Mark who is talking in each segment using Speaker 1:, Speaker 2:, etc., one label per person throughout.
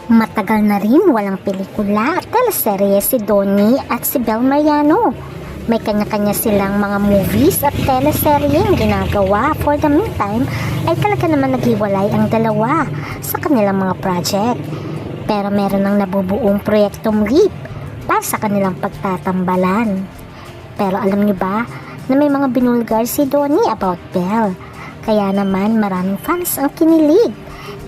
Speaker 1: Matagal na rin walang pelikula at teleserye si Donnie at si Bel Mariano. May kanya-kanya silang mga movies at teleseryeng ginagawa. For the meantime, ay talaga naman naghiwalay ang dalawa sa kanilang mga project. Pero meron ng nabubuong proyektong RIP para sa kanilang pagtatambalan. Pero alam niyo ba na may mga binulgar si Donnie about Bel? Kaya naman maraming fans ang kinilig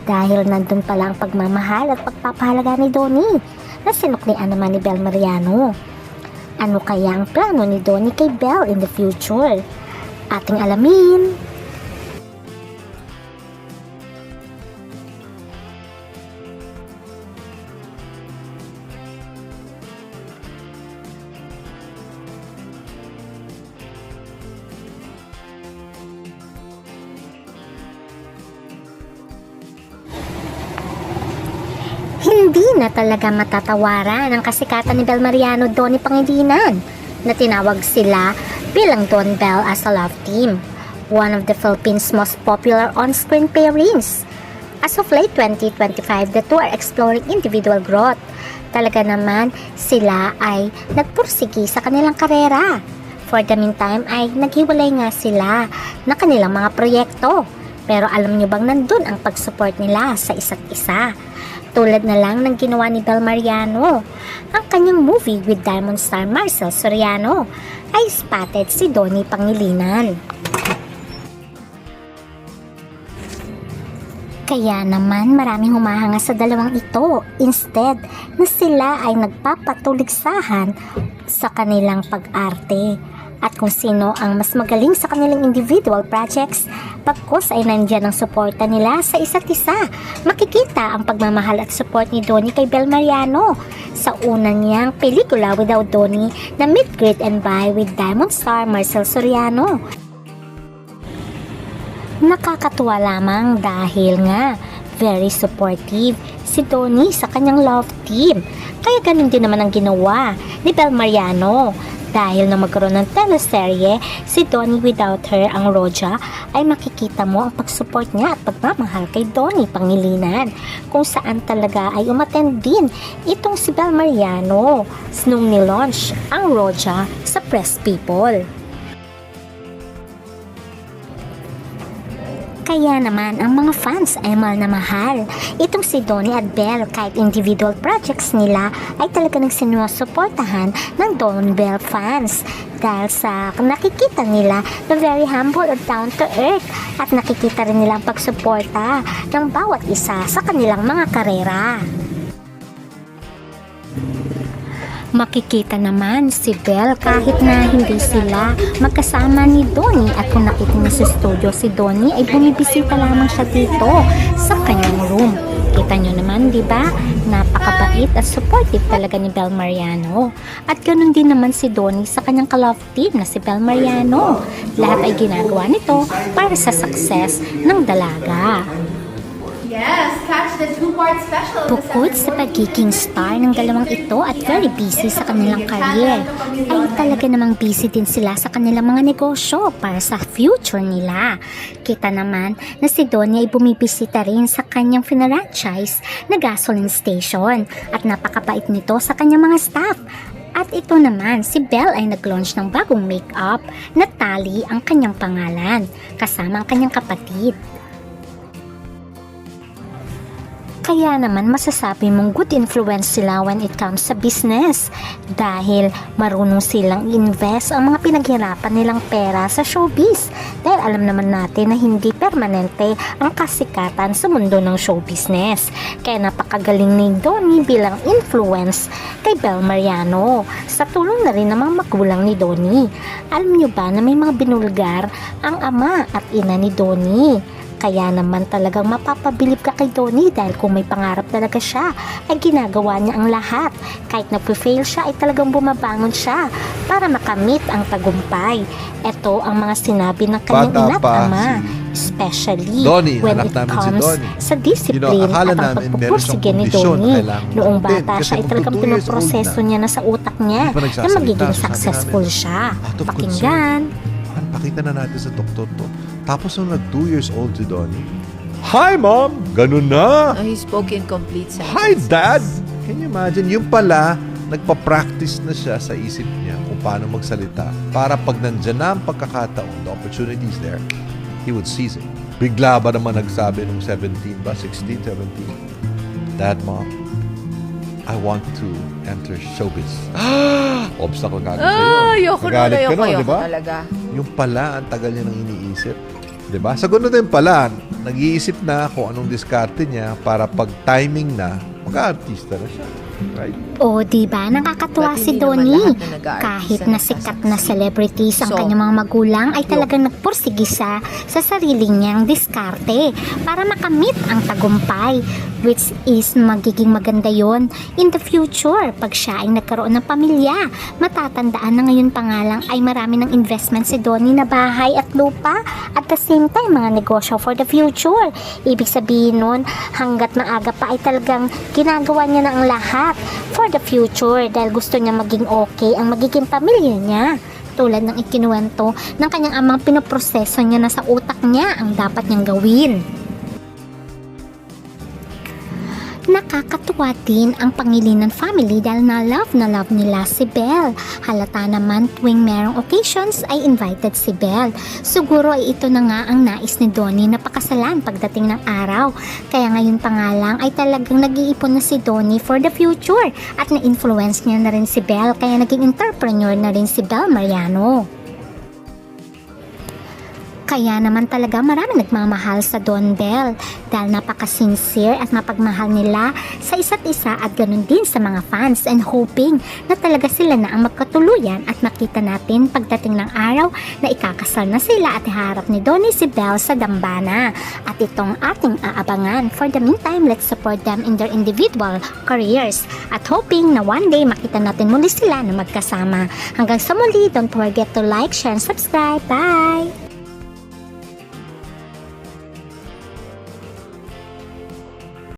Speaker 1: dahil nandun pala ang pagmamahal at pagpapahalaga ni Donnie na sinuklian naman ni Bel Mariano. Ano kaya ang plano ni Donnie kay Bel in the future? Ating alamin. Hindi na talaga matatawaran ang kasikatan ni Bel Mariano Donnie Pangilinan na tinawag sila bilang Don Bel as a love team, one of the Philippines' most popular on-screen pairings. As of late 2025, the two are exploring individual growth. Talaga naman sila ay nagpursigi sa kanilang karera. For the meantime ay naghiwalay nga sila na kanilang mga proyekto. Pero alam nyo bang nandun ang pag-support nila sa isa't isa? Tulad na lang ng ginawa ni Bel Mariano. Ang kanyang movie with Diamond star Marcel Soriano ay spotted si Donnie Pangilinan. Kaya naman maraming humahanga sa dalawang ito instead na sila ay nagpapatuligsahan sa kanilang pag-arte. At kung sino ang mas magaling sa kanilang individual projects, pagkos ay nandyan ang suporta nila sa isa't isa. Makikita ang pagmamahal at support ni Donnie kay Bel Mariano sa una niyang pelikula Without Donnie na Meet, Greet and Buy with Diamond star Marcel Soriano. Nakakatuwa lamang dahil nga very supportive si Donnie sa kanyang love team. Kaya ganun din naman ang ginawa ni Bel Mariano. Dahil na magkaroon ng teleserye, si Donnie Without Her, ang Roja, ay makikita mo ang pagsupport niya at pagmamahal kay Donnie Pangilinan, kung saan talaga ay umattend din itong si Bel Mariano nung nilaunch ang Roja sa Press People. Kaya naman ang mga fans ay mahal na mahal itong si Donnie at Bel, kahit individual projects nila ay talaga nang sinusuportahan ng Don Bel fans dahil sa nakikita nila na very humble at down to earth at nakikita rin nila ang pagsuporta ng bawat isa sa kanilang mga karera. Makikita naman si Bel kahit na hindi sila magkasama ni Donnie, at kung nakita niyo sa studio si Donnie ay bumibisita lamang siya dito sa kanyang room. Kita nyo naman, di ba? Napakabait at supportive talaga ni Bel Mariano. At ganoon din naman si Donnie sa kanyang ka-love team na si Bel Mariano. Lahat ay ginagawa nito para sa success ng dalaga.
Speaker 2: Yes, catch the two-part special.
Speaker 1: Bukod sa pagiging star ng dalawang ito at very busy sa kanilang career, ay talaga namang busy din sila sa kanilang mga negosyo para sa future nila. Kita naman na si Donnie ay bumibisita rin sa kanyang franchise na gasoline station at napakabait nito sa kanyang mga staff. At ito naman, si Bel ay nag-launch ng bagong makeup na Tali ang kanyang pangalan, kasama ang kanyang kapatid. Kaya naman masasabi mong good influence sila when it comes sa business dahil marunong silang invest ang mga pinaghirapan nilang pera sa showbiz, dahil alam naman natin na hindi permanente ang kasikatan sa mundo ng show business. Kaya napakagaling ni Donnie bilang influence kay Bel Mariano sa tulong na rin ng mga magulang ni Donnie. Alam nyo ba na may mga binulgar ang ama at ina ni Donnie? Kaya naman talagang mapapabilib ka kay Donnie dahil kung may pangarap talaga siya ay ginagawa niya ang lahat. Kahit nagpe-fail siya ay talagang bumabangon siya para makamit ang tagumpay. Ito ang mga sinabi ng kanyang ina at ama, especially
Speaker 3: Donnie,
Speaker 1: when
Speaker 3: anak
Speaker 1: it
Speaker 3: namin si
Speaker 1: comes
Speaker 3: Donnie.
Speaker 1: sa discipline
Speaker 3: Akala
Speaker 1: at ang
Speaker 3: namin meron
Speaker 1: pagpupursige
Speaker 3: siyang
Speaker 1: ni
Speaker 3: kondisyon na
Speaker 1: Donnie.
Speaker 3: kailangan
Speaker 1: Noong
Speaker 3: gamutin.
Speaker 1: bata
Speaker 3: Kasi
Speaker 1: siya ay
Speaker 3: kung
Speaker 1: talagang
Speaker 3: 2 years old
Speaker 1: pinoproseso
Speaker 3: na,
Speaker 1: niya na sa utak niya
Speaker 3: hindi pa
Speaker 1: na
Speaker 3: nagsasalita,
Speaker 1: magiging
Speaker 3: sabi
Speaker 1: successful
Speaker 3: namin,
Speaker 1: siya.
Speaker 3: out of
Speaker 1: Pakinggan.
Speaker 3: Pakita na natin sa doktor to. Tapos nung nag 2 years old si Donnie, Hi, Mom! Ganun na!
Speaker 4: He spoke in complete sentences.
Speaker 3: Hi, Dad! Can you imagine? Yung pala, nagpa-practice na siya sa isip niya kung paano magsalita para pag nandyan na ang pagkakataon, the opportunity is there, he would seize it. Bigla ba naman nagsabi nung 17 ba? 16, 17? Dad, Mom, I want to enter showbiz. Obstacle ka sa'yo.
Speaker 4: Ayoko na,
Speaker 3: Nagalit ka
Speaker 4: ayoko,
Speaker 3: nun,
Speaker 4: ayoko
Speaker 3: di ba?
Speaker 4: talaga.
Speaker 3: Yung pala, ang tagal niya nang iniisip. Di ba? Sa ganun din pala, nag-iisip na kung anong diskarte niya para pag timing na, mag-aartista na siya. Right?
Speaker 1: O, diba? Nakakatuwa
Speaker 4: Ba't
Speaker 1: si
Speaker 4: hindi naman
Speaker 1: Donnie.
Speaker 4: lahat na nag-aartista
Speaker 1: Kahit na sikat na celebrities ang
Speaker 4: So,
Speaker 1: kanyang mga magulang ay talagang nagpursige siya sa sarili niyang diskarte para makamit ang tagumpay, which is magiging maganda yon in the future pag siya ay nagkaroon ng pamilya. Matatandaan na ngayon pa nga lang ay marami ng investment si Donnie na bahay at lupa, at the same time mga negosyo for the future. Ibig sabihin nun, hanggat maaga pa ay talagang ginagawa niya na ang lahat for the future dahil gusto niya maging okay ang magiging pamilya niya. Tulad ng ikinuwento ng kanyang amang pinoproseso niya na sa utak niya ang dapat niyang gawin. Nakakatuwa din ang Pangilinan family dahil na love nila si Belle. Halata naman tuwing merong occasions ay invited si Belle. Siguro ay ito na nga ang nais ni Donnie na pakasalan pagdating ng araw. Kaya ngayon pa nga lang ay talagang nag-iipon na si Donnie for the future at na-influence niya na rin si Belle kaya naging entrepreneur na rin si Belle Mariano. Kaya naman talaga marami nagmamahal sa Don Bell dahil napaka-sincere at mapagmahal nila sa isa't isa at ganun din sa mga fans, and hoping na talaga sila na ang magkatuluyan at makita natin pagdating ng araw na ikakasal na sila at iharap ni Donnie si Bell sa dambana. At itong ating aabangan. For the meantime, let's support them in their individual careers at hoping na one day makita natin muli sila na magkasama. Hanggang sa muli, don't forget to like, share, and subscribe. Bye!